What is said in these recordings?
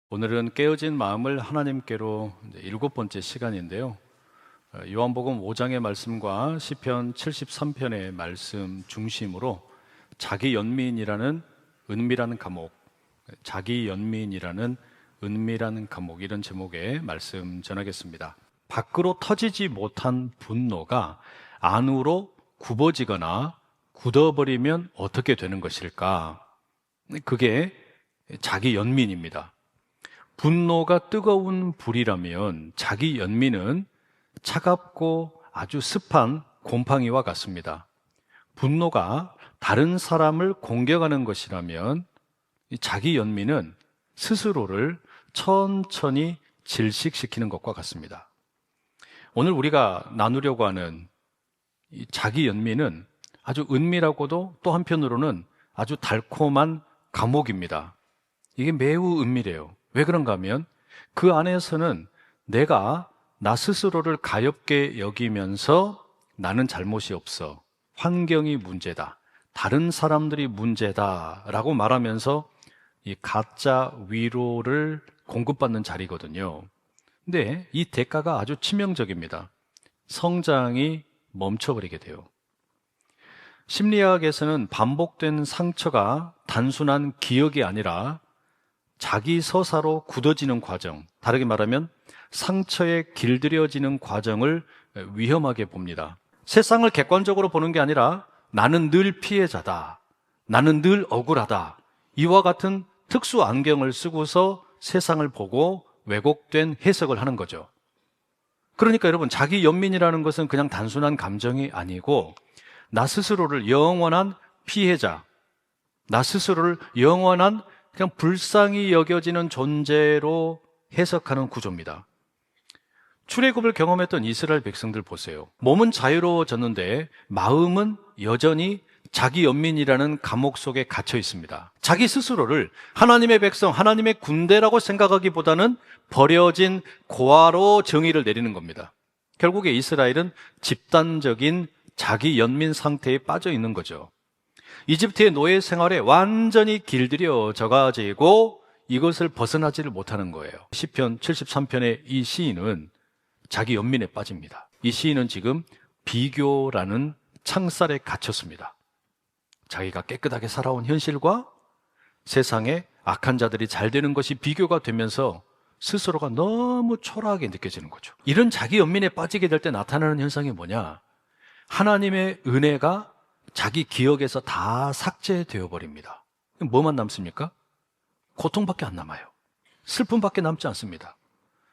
오늘은 깨어진 마음을 하나님께로 이제 7번째 시간인데요. 요한복음 5장의 말씀과 시편 73편의 말씀 중심으로 자기 연민이라는 은밀한 감옥, 자기 연민이라는 은밀한 감옥, 이런 제목의 말씀 전하겠습니다. 밖으로 터지지 못한 분노가 안으로 굽어지거나 굳어버리면 어떻게 되는 것일까? 그게 자기 연민입니다. 분노가 뜨거운 불이라면 자기 연민은 차갑고 아주 습한 곰팡이와 같습니다. 분노가 다른 사람을 공격하는 것이라면 자기 연민은 스스로를 천천히 질식시키는 것과 같습니다. 오늘 우리가 나누려고 하는 이 자기 연민은 아주 은밀하고도 또 한편으로는 아주 달콤한 감옥입니다. 이게 매우 은밀해요. 왜 그런가 하면 그 안에서는 내가 나 스스로를 가엾게 여기면서 나는 잘못이 없어, 환경이 문제다, 다른 사람들이 문제다 라고 말하면서 이 가짜 위로를 공급받는 자리거든요. 근데 이 대가가 아주 치명적입니다. 성장이 멈춰버리게 돼요. 심리학에서는 반복된 상처가 단순한 기억이 아니라 자기 서사로 굳어지는 과정, 다르게 말하면 상처에 길들여지는 과정을 위험하게 봅니다. 세상을 객관적으로 보는 게 아니라 나는 늘 피해자다, 나는 늘 억울하다, 이와 같은 특수 안경을 쓰고서 세상을 보고 왜곡된 해석을 하는 거죠. 그러니까 여러분, 자기 연민이라는 것은 그냥 단순한 감정이 아니고 나 스스로를 영원한 피해자, 나 스스로를 영원한 그냥 불쌍히 여겨지는 존재로 해석하는 구조입니다. 출애굽을 경험했던 이스라엘 백성들 보세요. 몸은 자유로워졌는데 마음은 여전히 자기 연민이라는 감옥 속에 갇혀 있습니다. 자기 스스로를 하나님의 백성, 하나님의 군대라고 생각하기보다는 버려진 고아로 정의를 내리는 겁니다. 결국에 이스라엘은 집단적인 자기 연민 상태에 빠져 있는 거죠. 이집트의 노예 생활에 완전히 길들여져 가지고 이것을 벗어나지를 못하는 거예요. 시편 73편의 이 시인은 자기 연민에 빠집니다. 이 시인은 지금 비교라는 창살에 갇혔습니다. 자기가 깨끗하게 살아온 현실과 세상에 악한 자들이 잘 되는 것이 비교가 되면서 스스로가 너무 초라하게 느껴지는 거죠. 이런 자기 연민에 빠지게 될 때 나타나는 현상이 뭐냐? 하나님의 은혜가 자기 기억에서 다 삭제되어 버립니다. 뭐만 남습니까? 고통밖에 안 남아요. 슬픔밖에 남지 않습니다.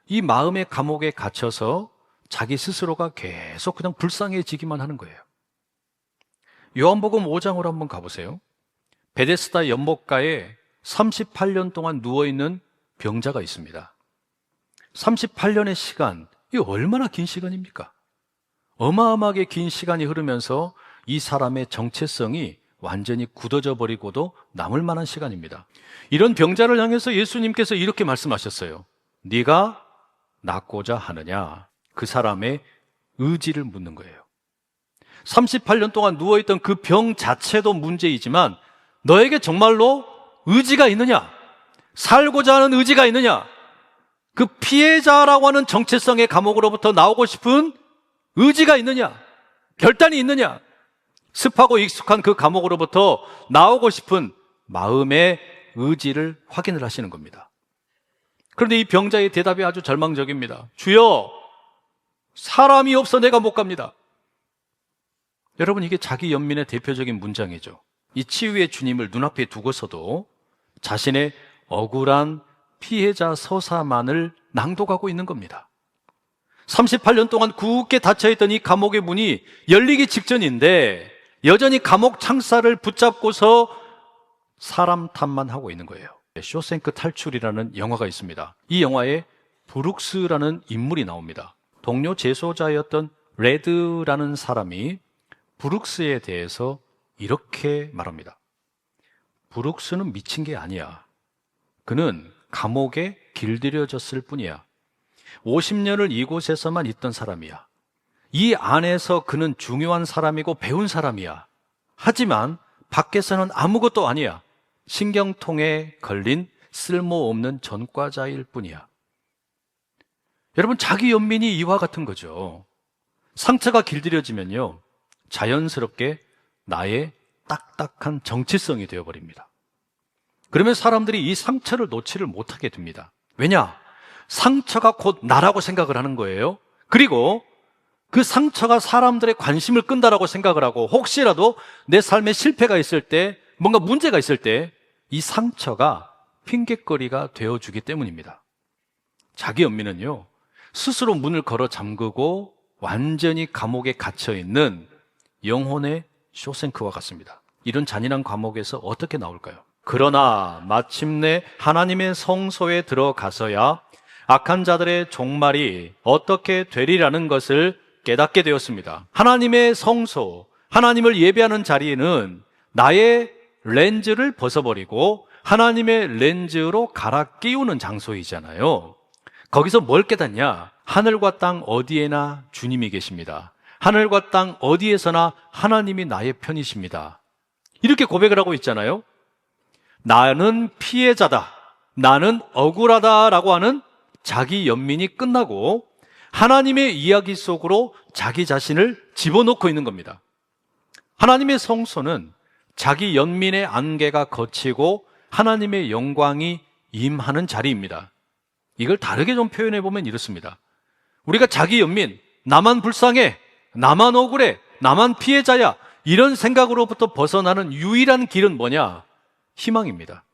이 마음의 감옥에 갇혀서 자기 스스로가 계속 그냥 불쌍해지기만 하는 거예요. 요한복음 5장으로 한번 가보세요. 베데스다 연못가에 38년 동안 누워있는 병자가 있습니다. 38년의 시간, 이게 얼마나 긴 시간입니까? 어마어마하게 긴 시간이 흐르면서 이 사람의 정체성이 완전히 굳어져 버리고도 남을 만한 시간입니다. 이런 병자를 향해서 예수님께서 이렇게 말씀하셨어요. 네가 낫고자 하느냐? 그 사람의 의지를 묻는 거예요. 38년 동안 누워있던 그 병 자체도 문제이지만 너에게 정말로 의지가 있느냐? 살고자 하는 의지가 있느냐? 그 피해자라고 하는 정체성의 감옥으로부터 나오고 싶은 의지가 있느냐? 결단이 있느냐? 습하고 익숙한 그 감옥으로부터 나오고 싶은 마음의 의지를 확인을 하시는 겁니다. 그런데 이 병자의 대답이 아주 절망적입니다. 주여, 사람이 없어 내가 못 갑니다. 여러분, 이게 자기 연민의 대표적인 문장이죠. 이 치유의 주님을 눈앞에 두고서도 자신의 억울한 피해자 서사만을 낭독하고 있는 겁니다. 38년 동안 굳게 닫혀있던 이 감옥의 문이 열리기 직전인데 여전히 감옥 창살을 붙잡고서 사람 탓만 하고 있는 거예요. 쇼생크 탈출이라는 영화가 있습니다. 이 영화에 브룩스라는 인물이 나옵니다. 동료 재소자였던 레드라는 사람이 브룩스에 대해서 이렇게 말합니다. 브룩스는 미친 게 아니야. 그는 감옥에 길들여졌을 뿐이야. 50년을 이곳에서만 있던 사람이야. 이 안에서 그는 중요한 사람이고 배운 사람이야. 하지만 밖에서는 아무것도 아니야. 신경통에 걸린 쓸모없는 전과자일 뿐이야. 여러분, 자기 연민이 이와 같은 거죠. 상처가 길들여지면요, 자연스럽게 나의 딱딱한 정체성이 되어버립니다. 그러면 사람들이 이 상처를 놓지를 못하게 됩니다. 왜냐? 상처가 곧 나라고 생각을 하는 거예요. 그리고 그 상처가 사람들의 관심을 끈다라고 생각을 하고, 혹시라도 내 삶에 실패가 있을 때, 뭔가 문제가 있을 때 이 상처가 핑곗거리가 되어주기 때문입니다. 자기 연민은요, 스스로 문을 걸어 잠그고 완전히 감옥에 갇혀있는 영혼의 쇼생크와 같습니다. 이런 잔인한 감옥에서 어떻게 나올까요? 그러나 마침내 하나님의 성소에 들어가서야 악한 자들의 종말이 어떻게 되리라는 것을 깨닫게 되었습니다. 하나님의 성소, 하나님을 예배하는 자리에는 나의 렌즈를 벗어버리고 하나님의 렌즈로 갈아 끼우는 장소이잖아요. 거기서 뭘 깨닫냐? 하늘과 땅 어디에나 주님이 계십니다. 하늘과 땅 어디에서나 하나님이 나의 편이십니다. 이렇게 고백을 하고 있잖아요. 나는 피해자다, 나는 억울하다라고 하는 자기 연민이 끝나고 하나님의 이야기 속으로 자기 자신을 집어넣고 있는 겁니다. 하나님의 성소는 자기 연민의 안개가 걷히고 하나님의 영광이 임하는 자리입니다. 이걸 다르게 좀 표현해 보면 이렇습니다. 우리가 자기 연민, 나만 불쌍해, 나만 억울해, 나만 피해자야, 이런 생각으로부터 벗어나는 유일한 길은 뭐냐? 희망입니다.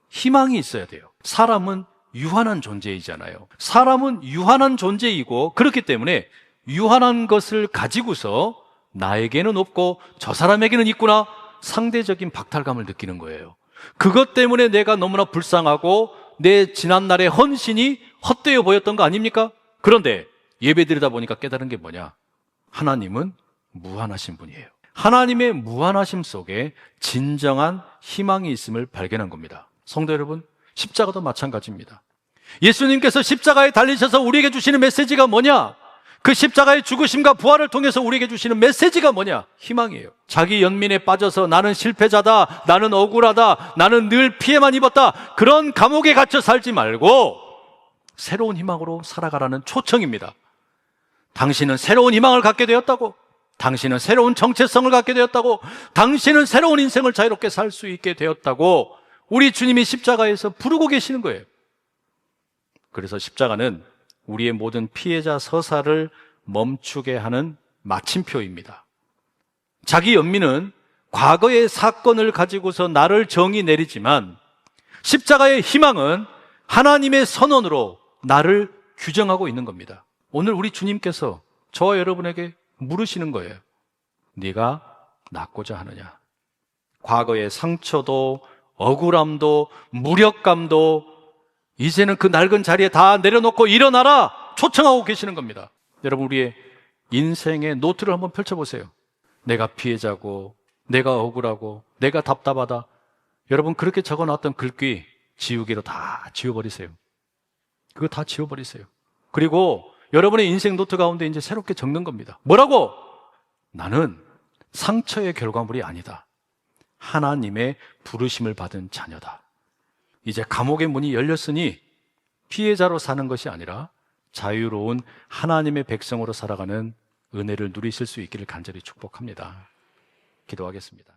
희망이 있어야 돼요. 사람은 유한한 존재이잖아요. 사람은 유한한 존재이고, 그렇기 때문에 유한한 것을 가지고서 나에게는 없고 저 사람에게는 있구나, 상대적인 박탈감을 느끼는 거예요. 그것 때문에 내가 너무나 불쌍하고 내 지난날의 헌신이 헛되어 보였던 거 아닙니까? 그런데 예배드리다 보니까 깨달은 게 뭐냐? 하나님은 무한하신 분이에요. 하나님의 무한하심 속에 진정한 희망이 있음을 발견한 겁니다. 성도 여러분, 십자가도 마찬가지입니다. 예수님께서 십자가에 달리셔서 우리에게 주시는 메시지가 뭐냐? 그 십자가의 죽으심과 부활을 통해서 우리에게 주시는 메시지가 뭐냐? 희망이에요. 자기 연민에 빠져서 나는 실패자다, 나는 억울하다, 나는 늘 피해만 입었다, 그런 감옥에 갇혀 살지 말고 새로운 희망으로 살아가라는 초청입니다. 당신은 새로운 희망을 갖게 되었다고, 당신은 새로운 정체성을 갖게 되었다고, 당신은 새로운 인생을 자유롭게 살 수 있게 되었다고 우리 주님이 십자가에서 부르고 계시는 거예요. 그래서 십자가는 우리의 모든 피해자 서사를 멈추게 하는 마침표입니다. 자기 연민은 과거의 사건을 가지고서 나를 정의 내리지만, 십자가의 희망은 하나님의 선언으로 나를 규정하고 있는 겁니다. 오늘 우리 주님께서 저와 여러분에게 물으시는 거예요. 네가 낫고자 하느냐? 과거의 상처도 억울함도 무력감도 이제는 그 낡은 자리에 다 내려놓고 일어나라, 초청하고 계시는 겁니다. 여러분, 우리의 인생의 노트를 한번 펼쳐보세요. 내가 피해자고, 내가 억울하고, 내가 답답하다. 여러분, 그렇게 적어놨던 글귀 지우개로 다 지워버리세요. 그거 다 지워버리세요. 그리고 여러분의 인생 노트 가운데 이제 새롭게 적는 겁니다. 뭐라고? 나는 상처의 결과물이 아니다. 하나님의 부르심을 받은 자녀다. 이제 감옥의 문이 열렸으니 피해자로 사는 것이 아니라 자유로운 하나님의 백성으로 살아가는 은혜를 누리실 수 있기를 간절히 축복합니다. 기도하겠습니다.